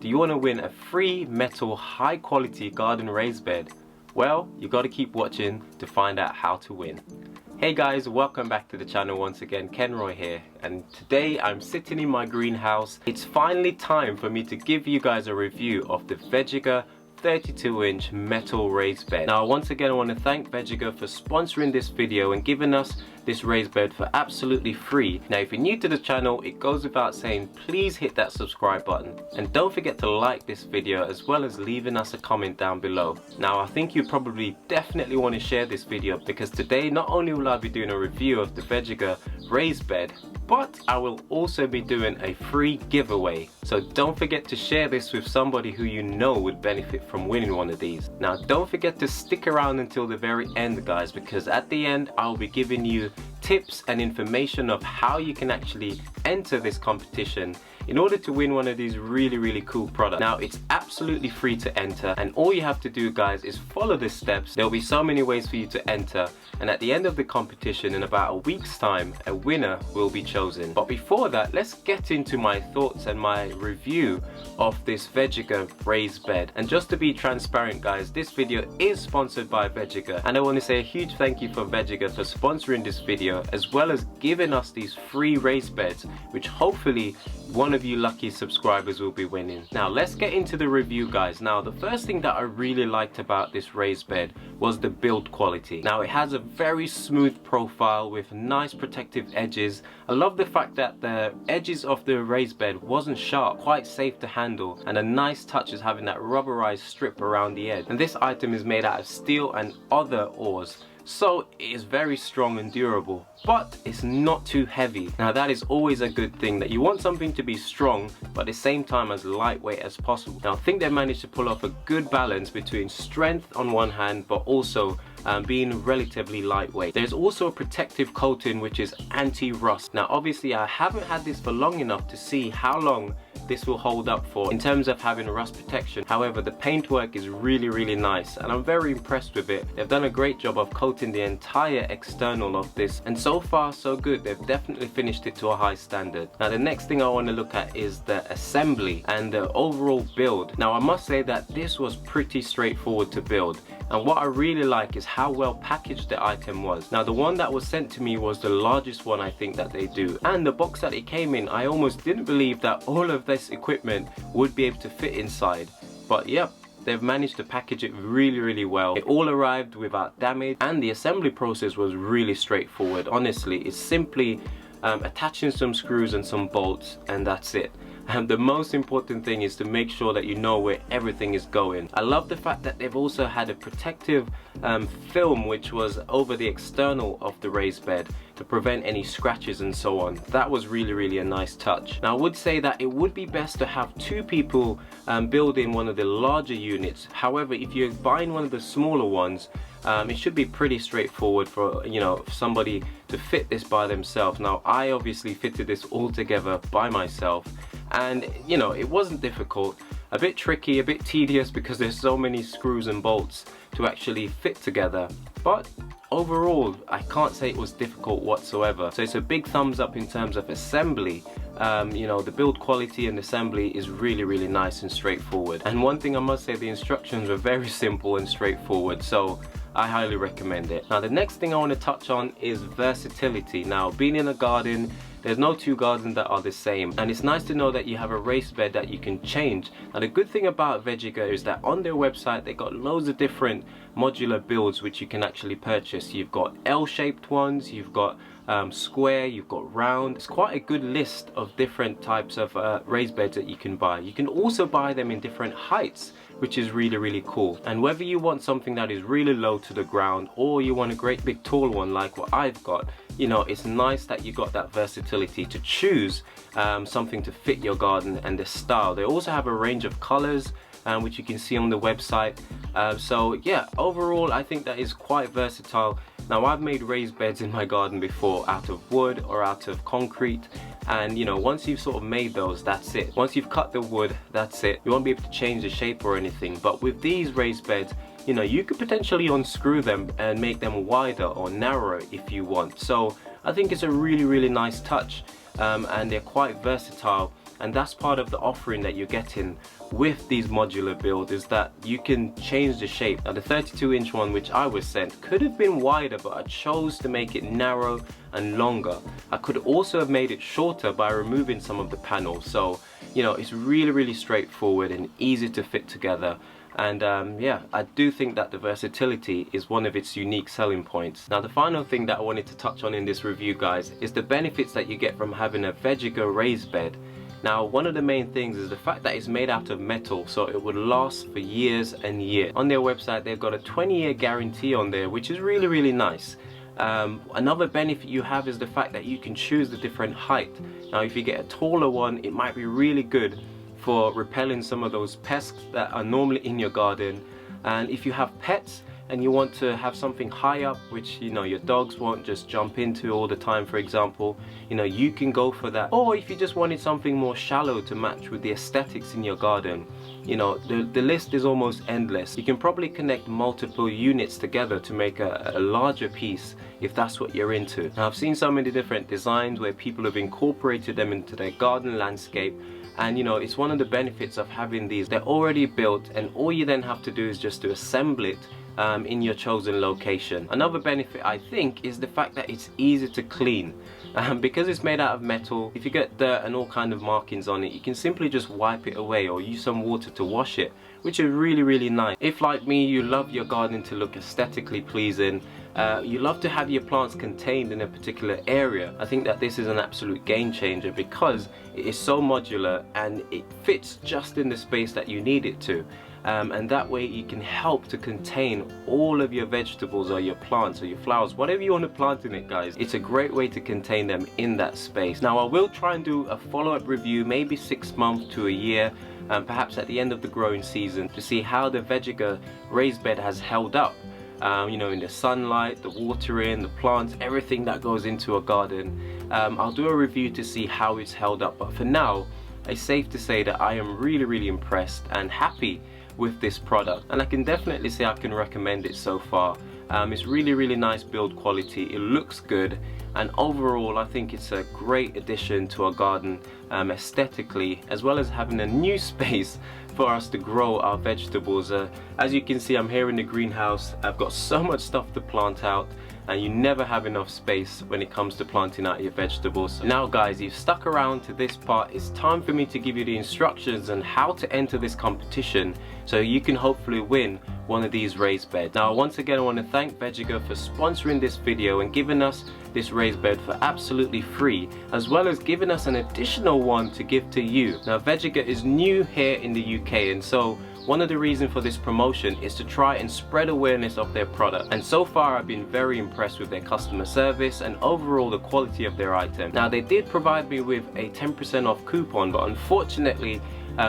Do you want to win a free metal high quality garden raised bed? Well, you got to keep watching to find out how to win. Hey guys, welcome back to the channel once again. Kenroy here, and today I'm sitting in my greenhouse. It's finally time for me to give you guys a review of the Vegega 32-inch metal raised bed. Now once again I want to thank Vegega for sponsoring this video and giving us this raised bed for absolutely free. Now if you're new to the channel, it goes without saying, please hit that subscribe button and don't forget to like this video as well as leaving us a comment down below. Now I think you probably definitely want to share this video because today not only will I be doing a review of the Vegega raised bed, but I will also be doing a free giveaway. So don't forget to share this with somebody who you know would benefit from winning one of these. Now don't forget to stick around until the very end guys, because at the end I'll be giving you tips and information of how you can actually enter this competition in order to win one of these really cool products. Now it's absolutely free to enter, and all you have to do guys is follow the steps. There'll be so many ways for you to enter, and at the end of the competition in about a week's time a winner will be chosen. But before that, let's get into my thoughts and my review of this Vegega raised bed. And just to be transparent guys, this video is sponsored by Vegega, and I want to say a huge thank you for Vegega for sponsoring this video as well as giving us these free raised beds, which hopefully one of you lucky subscribers will be winning. Now let's get into the review guys. Now the first thing that I really liked about this raised bed was the build quality. Now it has a very smooth profile with nice protective edges. I love the fact that the edges of the raised bed wasn't sharp, quite safe to handle, and a nice touch is having that rubberized strip around the edge. And this item is made out of steel and other ores, so it is very strong and durable, but it's not too heavy. Now that is always a good thing, that you want something to be strong but at the same time as lightweight as possible. Now I think they managed to pull off a good balance between strength on one hand but also being relatively lightweight. There's also a protective coating which is anti-rust. Now obviously I haven't had this for long enough to see how long this will hold up for in terms of having rust protection. However, the paintwork is really nice and I'm very impressed with it. They've done a great job of coating the entire external of this, and so far so good. They've definitely finished it to a high standard. Now the next thing I want to look at is the assembly and the overall build. Now I must say that this was pretty straightforward to build, and what I really like is how well packaged the item was. Now the one that was sent to me was the largest one I think that they do, and the box that it came in, I almost didn't believe that all of this equipment would be able to fit inside, but yep, they've managed to package it really well. It all arrived without damage, and the assembly process was really straightforward. Honestly, it's simply attaching some screws and some bolts, and that's it. And the most important thing is to make sure that you know where everything is going. I love the fact that they've also had a protective film which was over the external of the raised bed to prevent any scratches and so on. That was really a nice touch. Now I would say that it would be best to have two people building one of the larger units. However, if you're buying one of the smaller ones, it should be pretty straightforward for somebody to fit this by themselves. Now I obviously fitted this all together by myself, and it wasn't difficult. A bit tricky, a bit tedious because there's so many screws and bolts to actually fit together, but overall I can't say it was difficult whatsoever. So it's a big thumbs up in terms of assembly. The build quality and assembly is really nice and straightforward. And one thing I must say, the instructions were very simple and straightforward, so I highly recommend it. Now the next thing I want to touch on is versatility. Now being in a garden, there's no two gardens that are the same, and it's nice to know that you have a raised bed that you can change. Now the good thing about Vegega is that on their website they got loads of different modular builds which you can actually purchase. You've got L-shaped ones, you've got square, you've got round. It's quite a good list of different types of raised beds that you can buy. You can also buy them in different heights, which is really cool. And whether you want something that is really low to the ground or you want a great big tall one like what I've got, it's nice that you got that versatility to choose something to fit your garden and the style. They also have a range of colors which you can see on the website. So yeah, overall I think that is quite versatile. Now I've made raised beds in my garden before out of wood or out of concrete, and once you've sort of made those, that's it. Once you've cut the wood, that's it. You won't be able to change the shape or anything. But with these raised beds, you could potentially unscrew them and make them wider or narrower if you want. So I think it's a really nice touch, and they're quite versatile and that's part of the offering that you're getting with these modular builds, is that you can change the shape. Now the 32-inch one which I was sent could have been wider, but I chose to make it narrow and longer. I could also have made it shorter by removing some of the panels, so you know, it's really straightforward and easy to fit together. And yeah, I do think that the versatility is one of its unique selling points. Now the final thing that I wanted to touch on in this review, guys, is the benefits that you get from having a Vegega raised bed. Now one of the main things is the fact that it's made out of metal, so it would last for years and years. On their website they've got a 20-year guarantee on there, which is really nice. Another benefit you have is the fact that you can choose the different height. Now if you get a taller one, it might be really good for repelling some of those pests that are normally in your garden. And if you have pets and you want to have something high up, which you know your dogs won't just jump into all the time, for example, you know, you can go for that. Or if you just wanted something more shallow to match with the aesthetics in your garden, you know, the list is almost endless. You can probably connect multiple units together to make a larger piece if that's what you're into. Now I've seen so many different designs where people have incorporated them into their garden landscape, and you know, it's one of the benefits of having these. They're already built and all you then have to do is just to assemble it in your chosen location. Another benefit I think is the fact that it's easy to clean. Because it's made out of metal, if you get dirt and all kind of markings on it, you can simply just wipe it away or use some water to wash it, which is really nice. If like me you love your garden to look aesthetically pleasing, you love to have your plants contained in a particular area, I think that this is an absolute game changer because it is so modular and it fits just in the space that you need it to. And that way you can help to contain all of your vegetables or your plants or your flowers, whatever you want to plant in it, guys. It's a great way to contain them in that space. Now I will try and do a follow-up review, maybe 6 months to a year, perhaps at the end of the growing season, to see how the Vegega raised bed has held up. You know, in the sunlight, the watering, the plants, everything that goes into a garden. I'll do a review to see how it's held up, but for now it's safe to say that I am really impressed and happy with this product, and I can definitely say I can recommend it so far. It's really nice build quality, it looks good, and overall I think it's a great addition to our garden aesthetically, as well as having a new space for us to grow our vegetables. As you can see, I'm here in the greenhouse. I've got so much stuff to plant out, and you never have enough space when it comes to planting out your vegetables. Now guys, you've stuck around to this part. It's time for me to give you the instructions on how to enter this competition so you can hopefully win one of these raised beds. Now once again I want to thank Vegega for sponsoring this video and giving us this raised bed for absolutely free, as well as giving us an additional one to give to you. Now Vegega is new here in the UK, and so one of the reasons for this promotion is to try and spread awareness of their product, and so far I've been very impressed with their customer service and overall the quality of their item. Now they did provide me with a 10% off coupon, but unfortunately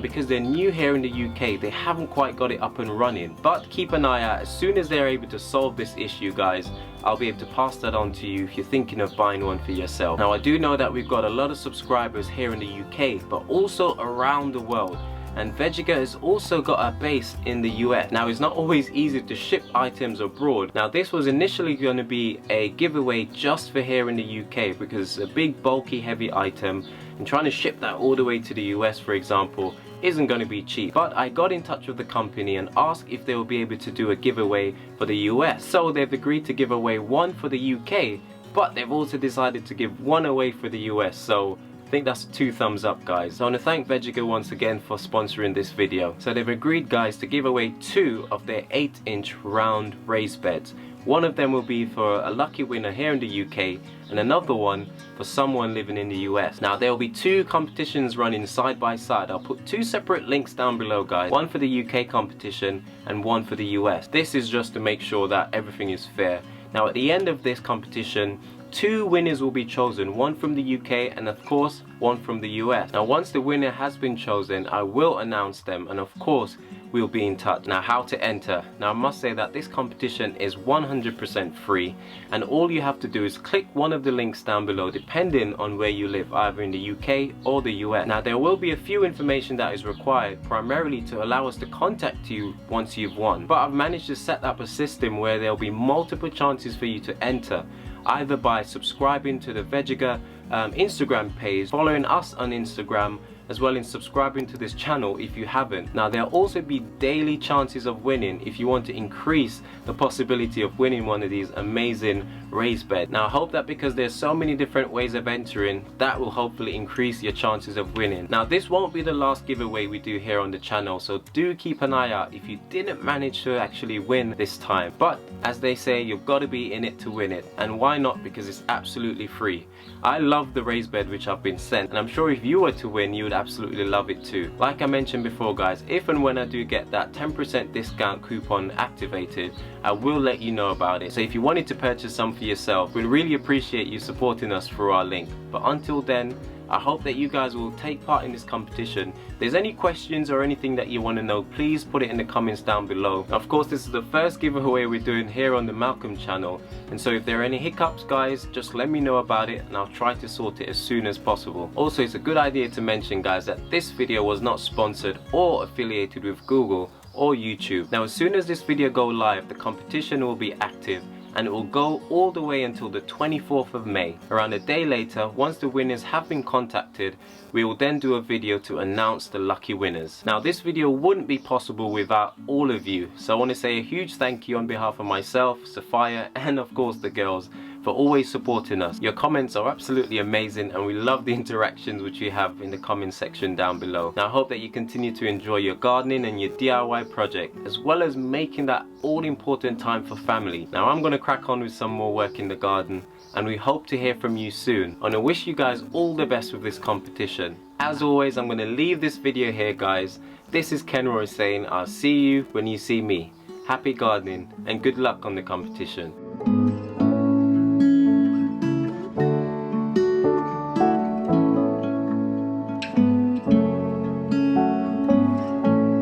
because they're new here in the UK, they haven't quite got it up and running. But keep an eye out, as soon as they're able to solve this issue, guys, I'll be able to pass that on to you if you're thinking of buying one for yourself. Now I do know that we've got a lot of subscribers here in the UK, but also around the world. And Vegega has also got a base in the US. Now it's not always easy to ship items abroad. Now this was initially going to be a giveaway just for here in the UK, because it's a big bulky heavy item, and trying to ship that all the way to the US, for example, isn't going to be cheap. But I got in touch with the company and asked if they will be able to do a giveaway for the US. So they've agreed to give away one for the UK, but they've also decided to give one away for the US. So I think that's 2 thumbs up, guys. So I want to thank Vegega once again for sponsoring this video. So they've agreed, guys, to give away 2 of their 8-inch round raised beds. One of them will be for a lucky winner here in the UK, and another one for someone living in the US. Now there will be 2 competitions running side by side. I'll put 2 separate links down below, guys. One for the UK competition and one for the US. This is just to make sure that everything is fair. Now at the end of this competition, 2 winners will be chosen, one from the UK and of course one from the US. Now once the winner has been chosen, I will announce them, and of course we'll be in touch. Now how to enter. Now I must say that this competition is 100% free, and all you have to do is click one of the links down below depending on where you live, either in the UK or the US. Now there will be a few information that is required, primarily to allow us to contact you once you've won, but I've managed to set up a system where there will be multiple chances for you to enter, either by subscribing to the Vegega Instagram page, following us on Instagram, as well as subscribing to this channel if you haven't. Now there'll also be daily chances of winning if you want to increase the possibility of winning one of these amazing raised beds. Now I hope that because there's so many different ways of entering, that will hopefully increase your chances of winning. Now this won't be the last giveaway we do here on the channel, so do keep an eye out if you didn't manage to actually win this time. But as they say, you've got to be in it to win it, and why not? Because it's absolutely free. I love the raised bed which I've been sent, and I'm sure if you were to win, you would absolutely love it too. Like I mentioned before guys, if and when I do get that 10% discount coupon activated, I will let you know about it. So if you wanted to purchase some for yourself, we'd really appreciate you supporting us through our link. But until then, I hope that you guys will take part in this competition. If there's any questions or anything that you want to know, please put it in the comments down below. Of course, this is the first giveaway we're doing here on the Malcolm channel, and so if there are any hiccups guys, just let me know about it and I'll try to sort it as soon as possible. Also, it's a good idea to mention guys that this video was not sponsored or affiliated with Google or YouTube. Now as soon as this video goes live, the competition will be active, and it will go all the way until the 24th of May. Around a day later, once the winners have been contacted, we will then do a video to announce the lucky winners. Now this video wouldn't be possible without all of you, so I want to say a huge thank you on behalf of myself, Sophia, and of course the girls, for always supporting us. Your comments are absolutely amazing, and we love the interactions which we have in the comment section down below. Now I hope that you continue to enjoy your gardening and your DIY project, as well as making that all important time for family. Now I'm going to crack on with some more work in the garden, and we hope to hear from you soon. And I wish you guys all the best with this competition. As always, I'm going to leave this video here guys. This is Kenroy saying I'll see you when you see me. Happy gardening and good luck on the competition.